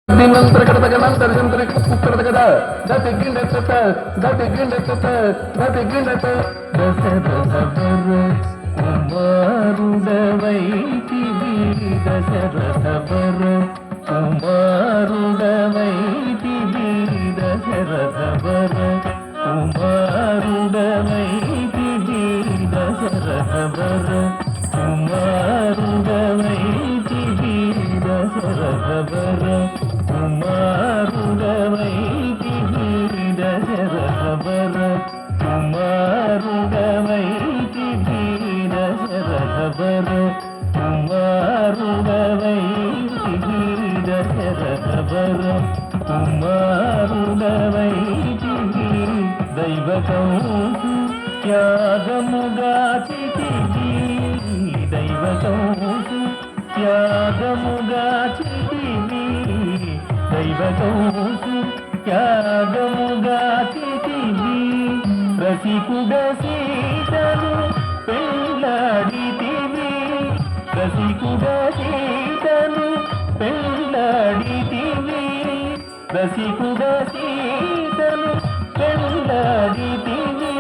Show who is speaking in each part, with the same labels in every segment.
Speaker 1: ನಂತರ ಕಡತಗ ನಂತರ ಜಂತರ ಕಡತಗದ ದತಿ ಗಿಂಡತ ದತಿ ಗಿಂಡತ ದತಿ ಗಿಂಡತ ದಶರಥವರ ಕುಮಾರುಡವೈತಿವಿ ದಶರಥವರ ಕುಮಾರುಡವೈತಿವಿ ದಶರಥವರ ಕುಮಾರುಡವೈತಿವಿ ದಶರಥವರ ಕುಮಾರುಡವೈತಿವಿ ದಶರಥವರ ಕುಮಾರುಡವೈತಿವಿ ದಶರಥವರ ಕುಮಾರುಡವೈತಿವಿ ದಶರಥವರ ಕುಮಾರುಡವೈತಿವಿ ದಶರಥವರ ಕುಮಾರುಡವೈತಿವಿ ದೈವಕೌಸು ತ್ಯಾಗముగాచితివి దైవకౌసు త్యాగముగాచితివి దైవకౌసు త్యాగముగాచితివి రసికుడ సీతను పెళ్ళాడితివి రసికుడ సీతను పెళ్ళాడితివి రసికుడ సీతను పెళ్ళాడితివి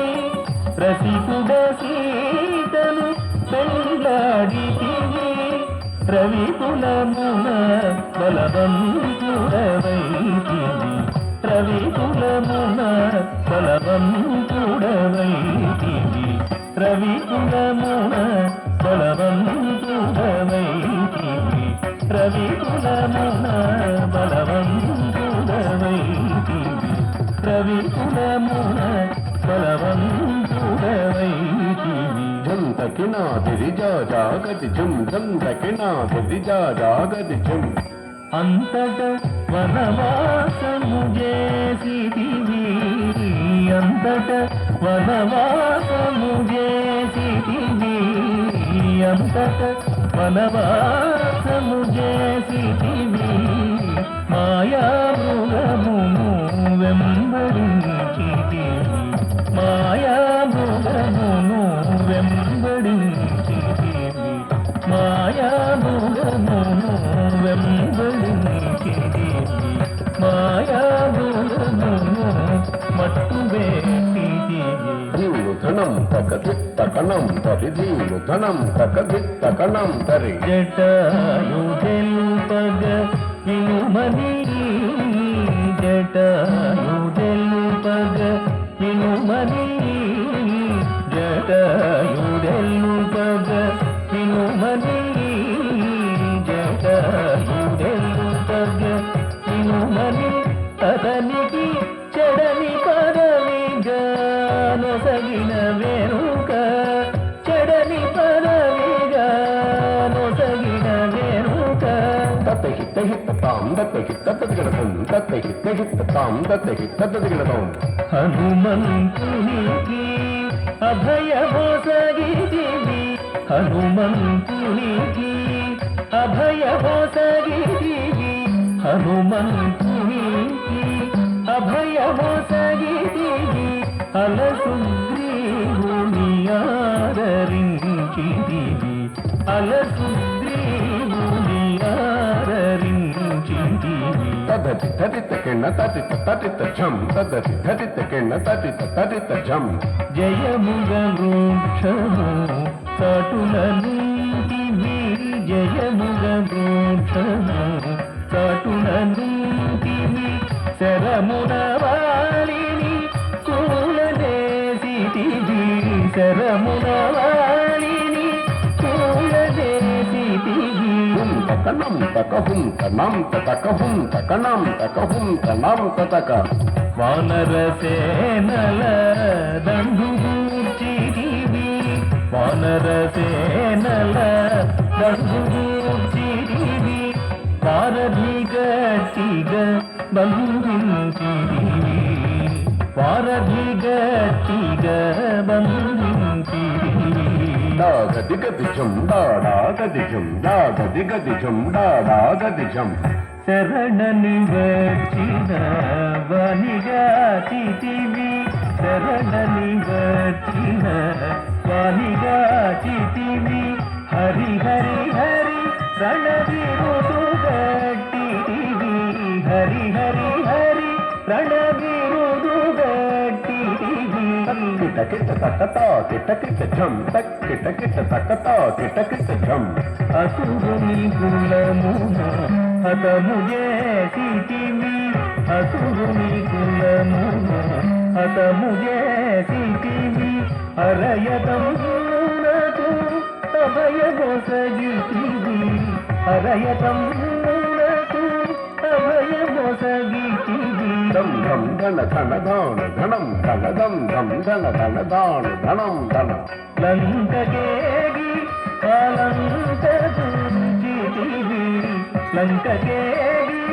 Speaker 1: రసికుడ సీతను పెళ్ళాడితివి రవికులమున బలవంతుడవైతివి రవికులమున బలవంతుడవైతివి రవికులమున బలవంతుడవైతివి రవికులమున బలవంతుడవైతివి రవికులమున బలవంతుడవైతివి జం తకినాదిరి జాగతి జం జం తకినాదిరి జాగతి జం అంతట వనవాసము చేసితివి అంతట వనవాసము చేసితివి అంతట వనవాసము చేసితివి మాయామృగమును వెంబడించితివి మాయామృగమును వెంబడించితివి మాయామృగమును వెంబడించితివి మాయామృగమును మట్టువేటితివి ధనం తకనం తరి ధనం తకనం తరి జటాయు తెలుపగ వినుమని జటాయు తెలుపగ వినుమని జటాయు తెలుపగ వినుమని జటాయు తెలుపగ వినుమని అతనికి చెడని పదవిగా నొసగిన వెనుక చెడని పదవిగా నొసగిన వెనుక హనుమంతునికి అభయమొసగితివి హనుమంతునికి అభయమొసగితివి హనుమంతునికి అభయమొసగితివి అలసుగ్రీవుని ఆదరించితివి అలసుగ్రీవుని ఆదరించితివి తదతి తదిత కిణ తదిత తదిత ఝం తదతి తదిత కిణ తదిత తదిత ఝం జయముగ వృక్షము తటులనుంటివి జయముగ వృక్షము తటులనుంటివి శరమున వాలిని కూలదేసితివి శరమున వాలిని కూలదేసితివి తకనం తకహుం తనం తకహుం తకనం తకహుం తనం తక వానర సేనల దండుగూర్చితివి వానర సేనల దండుగూర్చితివి వారధి గట్టిగ బంధించితివి వారధి గట్టిగ బంధించితివి డాగదిగదిజం డాగదిజం డాగదిగదిజం డాగదిజం శరణని వచ్చిన వనిగాచితివి శరణని వచ్చిన వనిగాచితివి హరి హరి హరి రణవిరుదు గట్టితివి
Speaker 2: ಹರಿ ಹರಿ ಹರಿ ರಣವಿರುವುದು ಗಟ್ಟಿದಿವಿ.
Speaker 1: ಕಿಟ ಕಿಟ ತಕತ ಕಿಟ ಕಿಟ ಝಂ ತಕ್ ಕಿಟ ಕಿಟ ತಕತ ಕಿಟ ಕಿಟ ಝಂ.
Speaker 2: అసురుని కులమున హతము చేసితివి. అసురుని కులమున హతము చేసితివి. హరయతమునకు అభయమొసగితివి. హరయతమునకు అభయమొసగితివి.
Speaker 1: ధం ధం ధన ధన ధాన ధనం ధన ధం ధం ధన ధన ధాన ధనం ధన.
Speaker 2: లంకకేగి ఆలంకూచితివి. లంకకేగి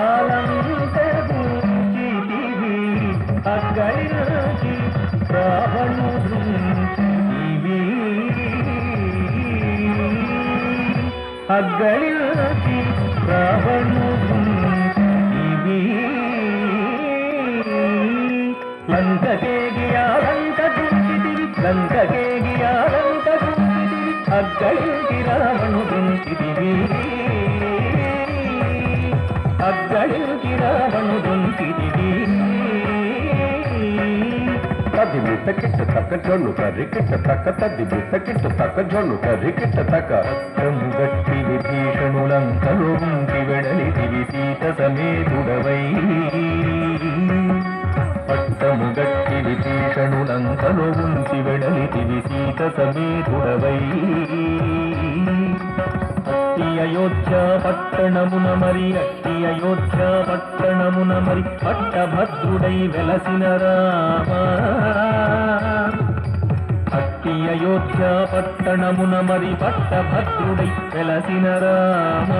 Speaker 2: ఆలంకూచితివి. అక్కడి నుంచి రావణుడివి. అక్కడి నుంచి రావణుడివి. లంకకేగి ఆలంకూచితివి. లంకకేగి ఆలంకూచితివి. అగ్గళికి రావణుడుంటిదివి. అగ్గళికి రావణుడుంటిదివి.
Speaker 1: తదిమి తకిట తక జొన్ను కరికిట తక తదిమి తకిట తక జొన్ను కరికిట తక.
Speaker 2: రము గట్టి విభీషణులంకలో ఉంటి వెడలితివి సీత సమేతుడవై. పట్టము గట్టి విభీషణులంకలో ఉంచి వెడలితివి సీత సమేతుడవై. అట్టి అయోధ్య పట్టణమున మరి అట్టి అయోధ్య పట్టణమున మరి పట్టభద్రుడై వెలసిన రామ. అట్టి అయోధ్య పట్టణమున మరి పట్టభద్రుడై వెలసిన రామ.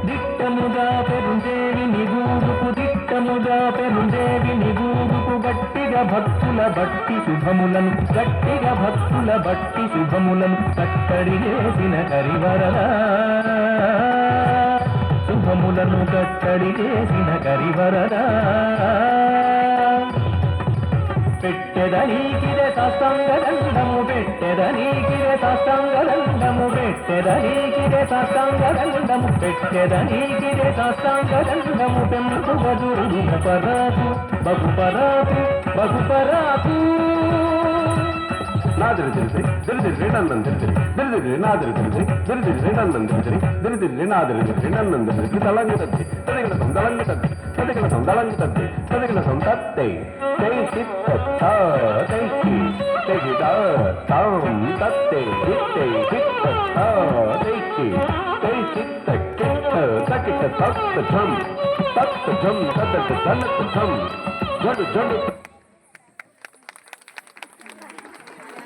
Speaker 2: దిట్టముగా పెరుందేవి నిగూరుకు దిట్టముగా పెరుందేవి నిగూరుకు గట్టిగా భక్తుల బట్టి శుభములను గట్టిగా భక్తుల బట్టి శుభములను కట్టడి చేసిన కరివరలా. శుభములను కట్టడి చేసిన కరివరలా. పెట్టెదనీకిరే సాష్టాంగదండము పెట్టెదనీకిరే సాష్టాంగదండము పెట్టెదనీకిరే సాష్టాంగదండము పెట్టెదనీకిరే సాష్టాంగదండము. పెంపు బదురు పరాకు బహుపరాకు బహుపరాకు.
Speaker 1: నాదిరి తెలిసి దిరిదిరి నందం తెలిసి దిరిదిరి నాదిరి తెలిసి దిరిదిరి నందం తెలిసి దిరిదిరి నాదిరి తెలిసి నందం తెలిసి తలంగి తద్ది తదిగిన సొందలంగి తద్ది తదిగిన సొందలంగి తద్ది తదిగిన సొంతత్తే తై చిత్త తైకి తగిద తాం తత్తే చిత్తే చిత్త తైకి తై చిత్త కిత్త తకిట తత్త ఝం తత్త ఝం తదట ధనత ఝం జడు జడు.